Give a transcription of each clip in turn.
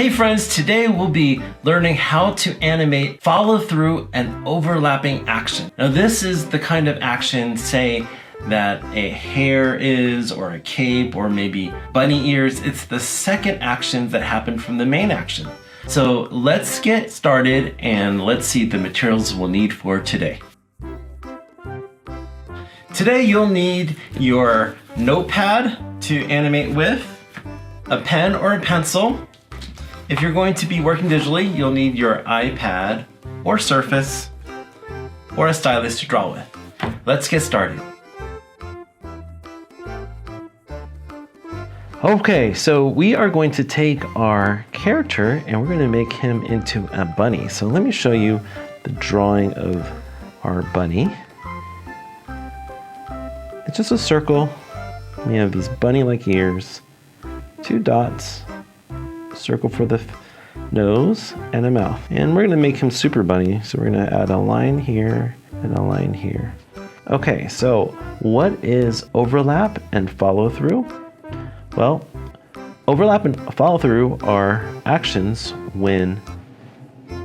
Hey friends, today we'll be learning how to animate follow through and overlapping action. Now this is the kind of action, say, that a hair is, or a cape, or maybe bunny ears. It's the second action that happened from the main action. So let's get started and let's see the materials we'll need for today. Today you'll need your notepad to animate with, a pen or a pencil. If you're going to be working digitally, you'll need your iPad or Surface or a stylus to draw with. Let's get started. Okay, so we are going to take our character and we're going to make him into a bunny. So let me show you the drawing of our bunny. It's just a circle. We have these bunny-like ears, 2 dots, circle for the nose, and a mouth. And we're going to make him super bunny, so we're going to add a line here and a line here. Okay, so what is overlap and follow through? Well, overlap and follow through are actions when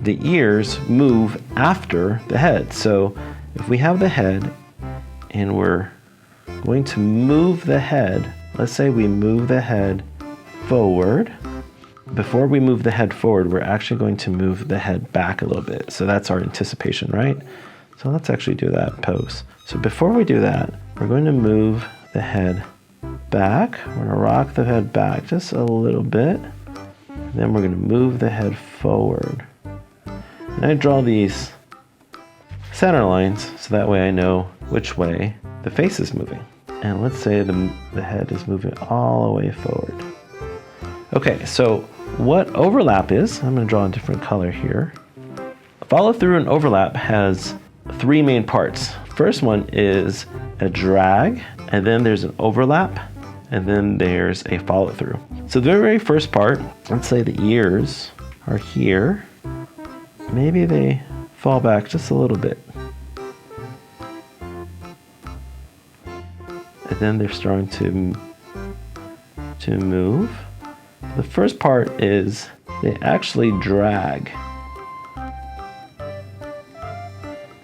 the ears move after the head. So if we have the head and we're going to move the head, let's say we move the head forward. Before we move the head forward, we're actually going to move the head back a little bit. So that's our anticipation, right? So let's actually do that pose. So before we do that, we're going to move the head back. We're going to rock the head back just a little bit. Then we're going to move the head forward. And I draw these center lines so that way I know which way the face is moving. And let's say the head is moving all the way forward. Okay, so what overlap is, I'm going to draw a different color here. Follow through and overlap has 3 main parts. First one is a drag, and then there's an overlap, and then there's a follow through. So the very first part, let's say the ears are here. Maybe they fall back just a little bit. And then they're starting to move. The first part is they actually drag.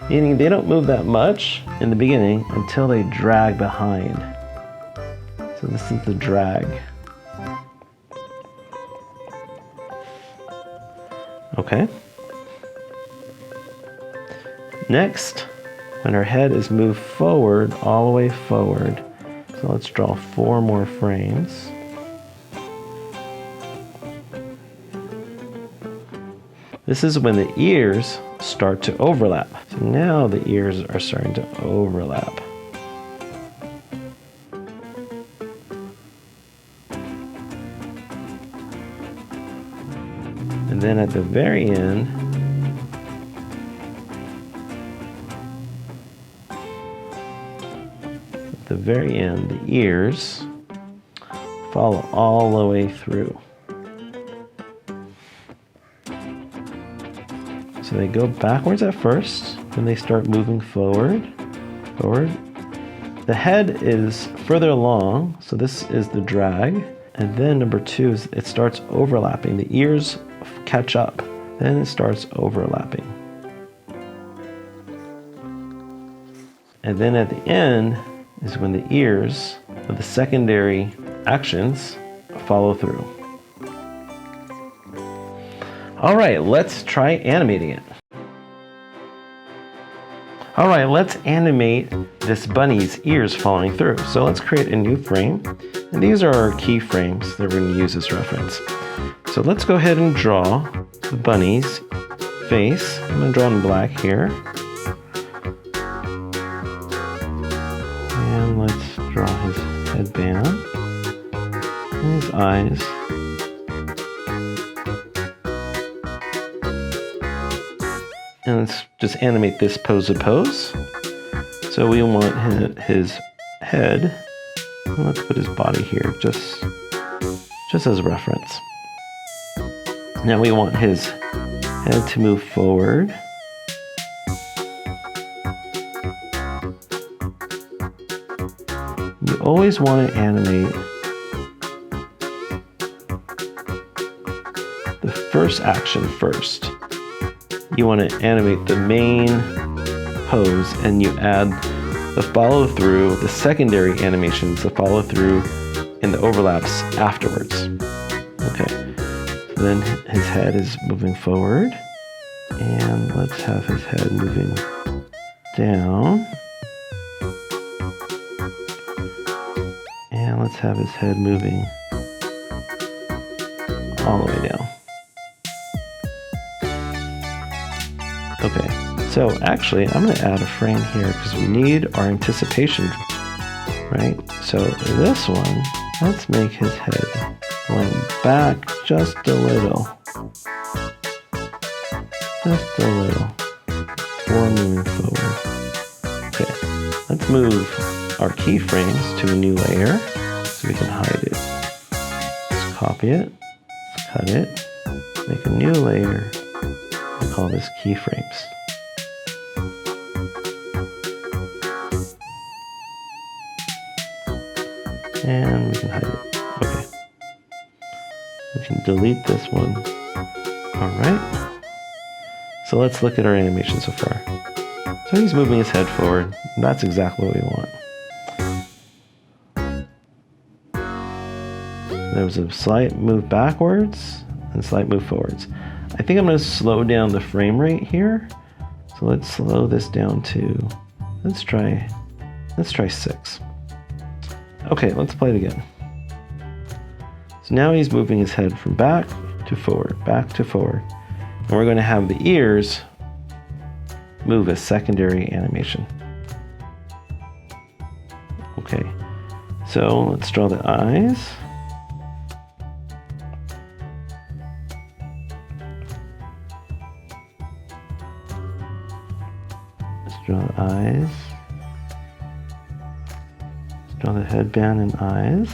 Meaning they don't move that much in the beginning until they drag behind. So this is the drag. Okay. Next, when our head is moved forward, all the way forward. So let's draw 4 more frames. This is when the ears start to overlap. So now the ears are starting to overlap. And then at the very end, the ears follow all the way through. So they go backwards at first, then they start moving forward. The head is further along, so this is the drag. And then number 2 is it starts overlapping. The ears catch up, then it starts overlapping. And then at the end is when the ears of the secondary actions follow through. All right, let's try animating it. All right, let's animate this bunny's ears following through. So let's create a new frame. And these are our key frames that we're going to use as reference. So let's go ahead and draw the bunny's face. I'm going to draw in black here. And let's draw his headband and his eyes. And let's just animate this pose to pose. So we want his head, and let's put his body here just as a reference. Now we want his head to move forward. You always want to animate the first action first. You want to animate the main pose and you add the follow through, the secondary animations, the follow through and the overlaps afterwards. Okay, so then his head is moving forward, and let's have his head moving down, and let's have his head moving all the way down. Okay, so actually I'm going to add a frame here because we need our anticipation, right? So this one, let's make his head going back just a little. Just a little. Before moving forward. Okay, let's move our keyframes to a new layer so we can hide it. Let's copy it, cut it, make a new layer. We call this keyframes. And we can hide it. Okay. We can delete this one. Alright. So let's look at our animation so far. So he's moving his head forward. That's exactly what we want. There was a slight move backwards and slight move forwards. I think I'm going to slow down the frame rate here. So let's slow this down to, let's try 6. Okay, let's play it again. So now he's moving his head from back to forward, back to forward. And we're going to have the ears move as secondary animation. Okay, so let's draw the eyes. Let's draw the eyes. Draw the headband and eyes.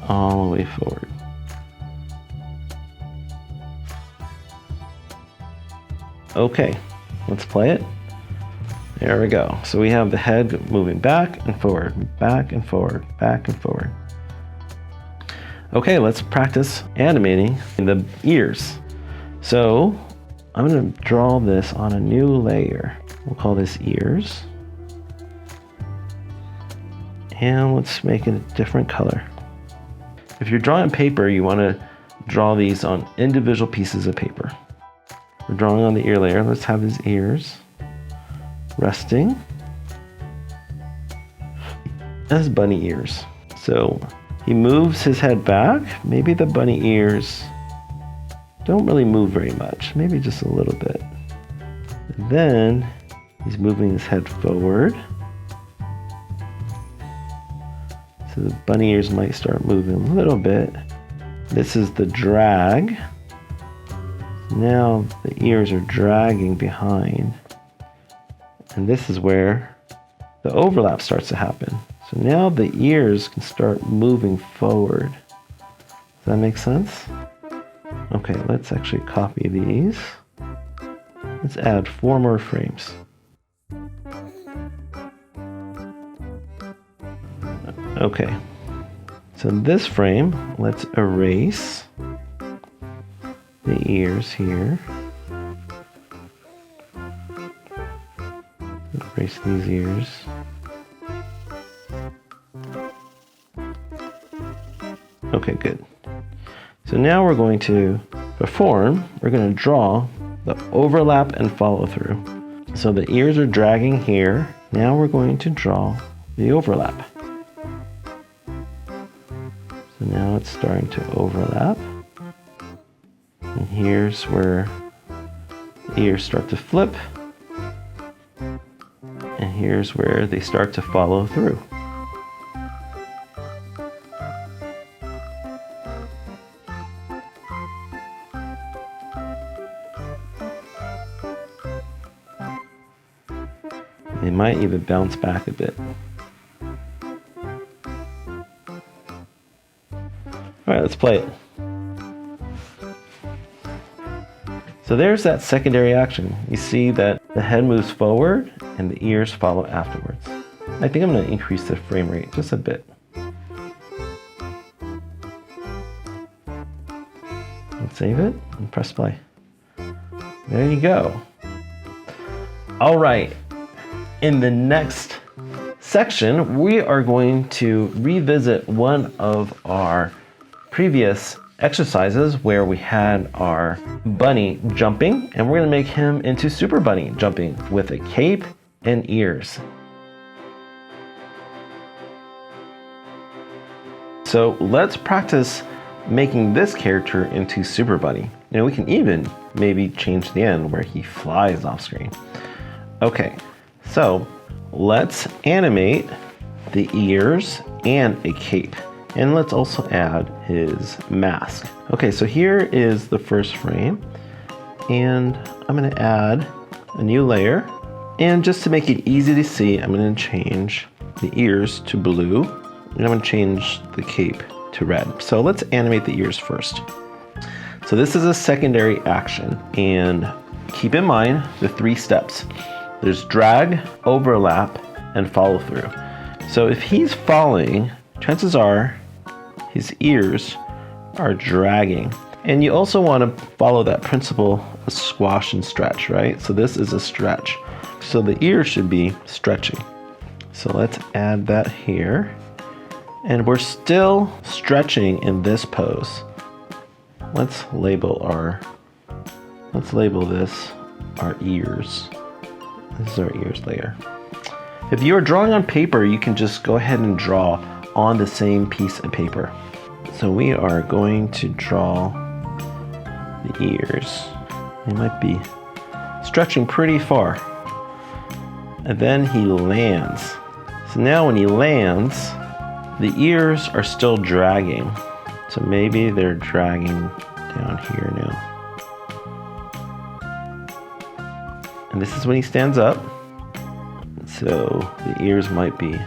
All the way forward. Okay, let's play it. There we go. So we have the head moving back and forward, back and forward, back and forward. Okay, let's practice animating the ears. So I'm going to draw this on a new layer. We'll call this ears. And let's make it a different color. If you're drawing paper, you want to draw these on individual pieces of paper. We're drawing on the ear layer. Let's have his ears resting as bunny ears. So he moves his head back. Maybe the bunny ears don't really move very much, maybe just a little bit. And then he's moving his head forward. So the bunny ears might start moving a little bit. This is the drag. Now the ears are dragging behind. And this is where the overlap starts to happen. So now the ears can start moving forward. Does that make sense? Okay, let's actually copy these. Let's add 4 more frames. Okay, so in this frame, let's erase the ears here. Erase these ears. Okay, good. So now we're going to perform, we're going to draw the overlap and follow through. So the ears are dragging here. Now we're going to draw the overlap. So now it's starting to overlap. And here's where the ears start to flip. And here's where they start to follow through. They might even bounce back a bit. All right, let's play it. So there's that secondary action. You see that the head moves forward and the ears follow afterwards. I think I'm going to increase the frame rate just a bit. Save it and press play. There you go. All right, in the next section, we are going to revisit one of our previous exercises where we had our bunny jumping, and we're gonna make him into Super Bunny jumping with a cape and ears. So let's practice making this character into Super Bunny. We can even maybe change the end where he flies off screen. Okay, so let's animate the ears and a cape. And let's also add his mask. Okay, so here is the first frame. And I'm gonna add a new layer. And just to make it easy to see, I'm gonna change the ears to blue. And I'm gonna change the cape to red. So let's animate the ears first. So this is a secondary action. And keep in mind the 3 steps. There's drag, overlap, and follow through. So if he's falling, chances are his ears are dragging. And you also want to follow that principle of squash and stretch, right? So this is a stretch. So the ears should be stretching. So let's add that here. And we're still stretching in this pose. Let's label this our ears. This is our ears layer. If you are drawing on paper, you can just go ahead and draw on the same piece of paper. So we are going to draw the ears. They might be stretching pretty far. And then he lands. So now when he lands, the ears are still dragging. So maybe they're dragging down here now. And this is when he stands up. So the ears might be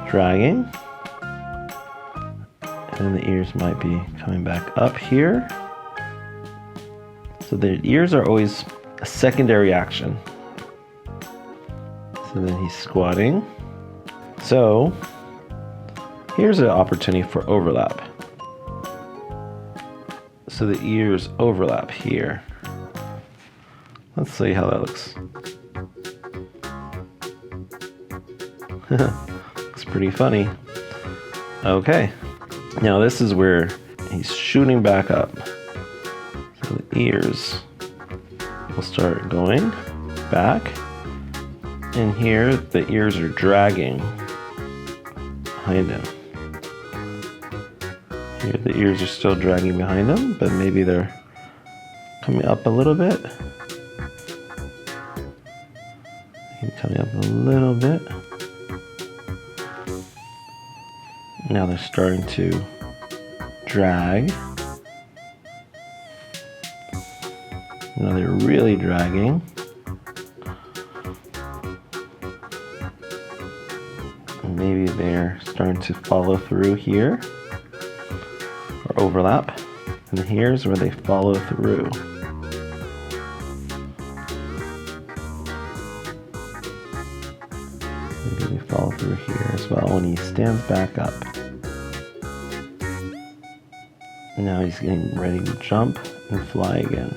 dragging. And the ears might be coming back up here. So the ears are always a secondary action. So then he's squatting. So here's an opportunity for overlap. So the ears overlap here. Let's see how that looks. Looks pretty funny. Okay, now this is where he's shooting back up. So the ears will start going back. And here the ears are dragging behind him. Here the ears are still dragging behind him, but maybe they're coming up a little bit. Coming up a little bit. Now they're starting to drag. Now they're really dragging. And maybe they're starting to follow through here or overlap. And here's where they follow through. Maybe they follow through here as well when he stands back up. Now he's getting ready to jump and fly again.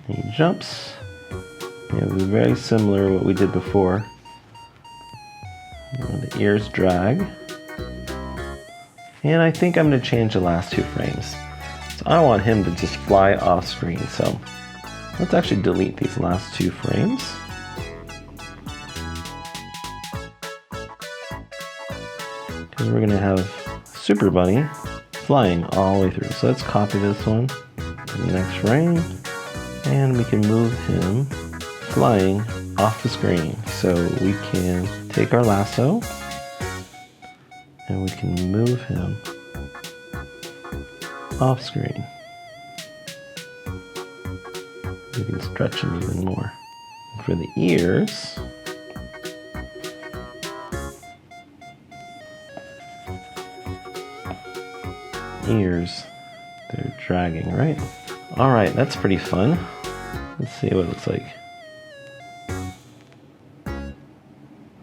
And he jumps. It was very similar to what we did before. The ears drag. And I think I'm going to change the last 2 frames. So I want him to just fly off screen. So let's actually delete these last 2 frames. Because we're going to have Super Bunny flying all the way through. So let's copy this one to the next frame. And we can move him flying off the screen. So we can take our lasso and we can move him off screen. We can stretch him even more. For the ears, they're dragging, right? All right, that's pretty fun. Let's see what it looks like.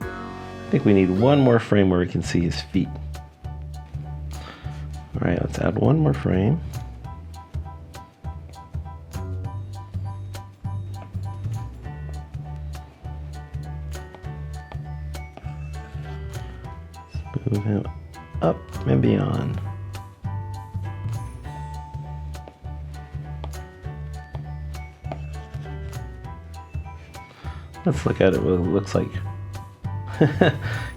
I think we need one more frame where we can see his feet. All right, let's add one more frame. move him up and beyond. Let's look at it, what it looks like.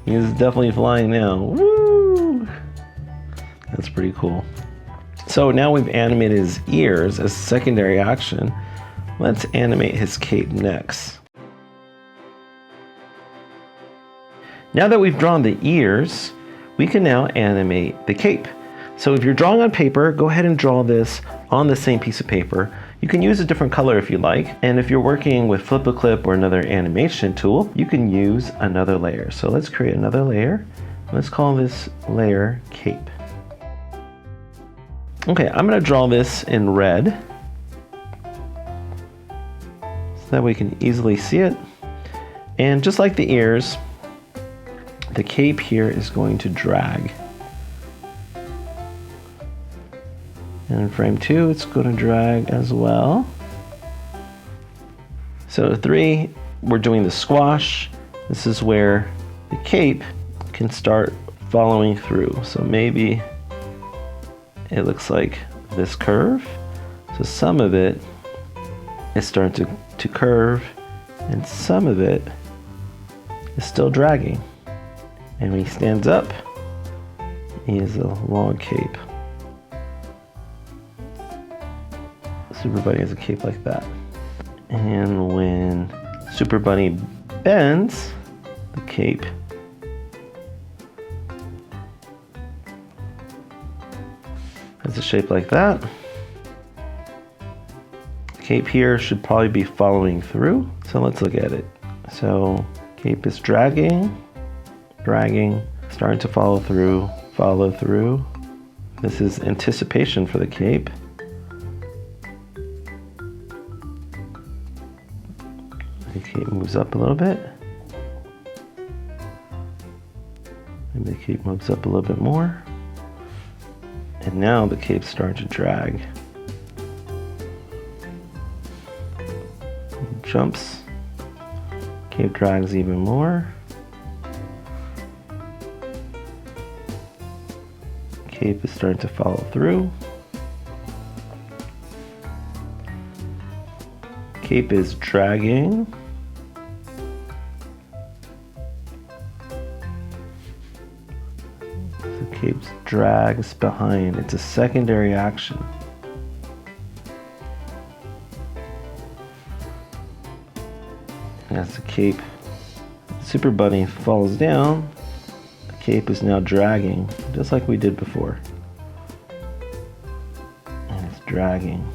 He's definitely flying now. Woo! That's pretty cool. So now we've animated his ears as secondary action. Let's animate his cape next. Now that we've drawn the ears, we can now animate the cape. So if you're drawing on paper, go ahead and draw this on the same piece of paper. You can use a different color if you like. And if you're working with Flip-a-Clip or another animation tool, you can use another layer. So let's create another layer. Let's call this layer cape. Okay, I'm gonna draw this in red so that we can easily see it. And just like the ears, the cape here is going to drag. And in frame 2, it's going to drag as well. So 3, we're doing the squash. This is where the cape can start following through. So maybe it looks like this curve. So some of it is starting to curve, and some of it is still dragging. And when he stands up, he has a long cape. Super Bunny has a cape like that. And when Super Bunny bends, the cape has a shape like that. The cape here should probably be following through. So let's look at it. So cape is dragging, starting to follow through. This is anticipation for the cape. The cape moves up a little bit. Maybe the cape moves up a little bit more. And now the cape's starting to drag. Jumps. Cape drags even more. Cape is starting to follow through. Cape is dragging. So cape drags behind. It's a secondary action. And as the cape, Super Bunny falls down, the cape is now dragging, just like we did before. And it's dragging.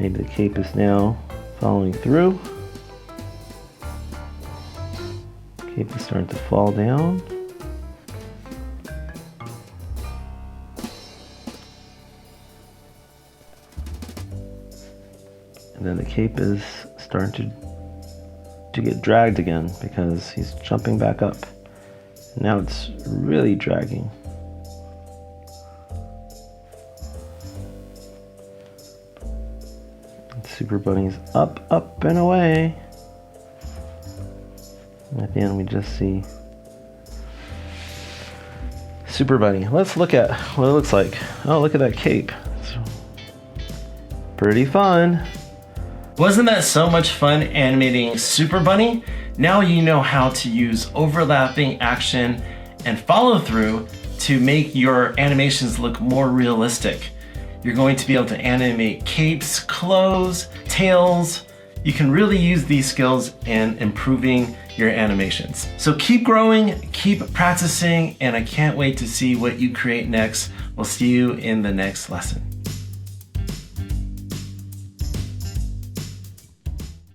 Maybe the cape is now following through. Cape is starting to fall down. And then the cape is starting to get dragged again because he's jumping back up. Now it's really dragging. Super Bunny's up, up, and away. And at the end, we just see Super Bunny. Let's look at what it looks like. Oh, look at that cape. It's pretty fun. Wasn't that so much fun animating Super Bunny? Now you know how to use overlapping action and follow through to make your animations look more realistic. You're going to be able to animate capes, clothes, tails. You can really use these skills in improving your animations. So keep growing, keep practicing, and I can't wait to see what you create next. We'll see you in the next lesson.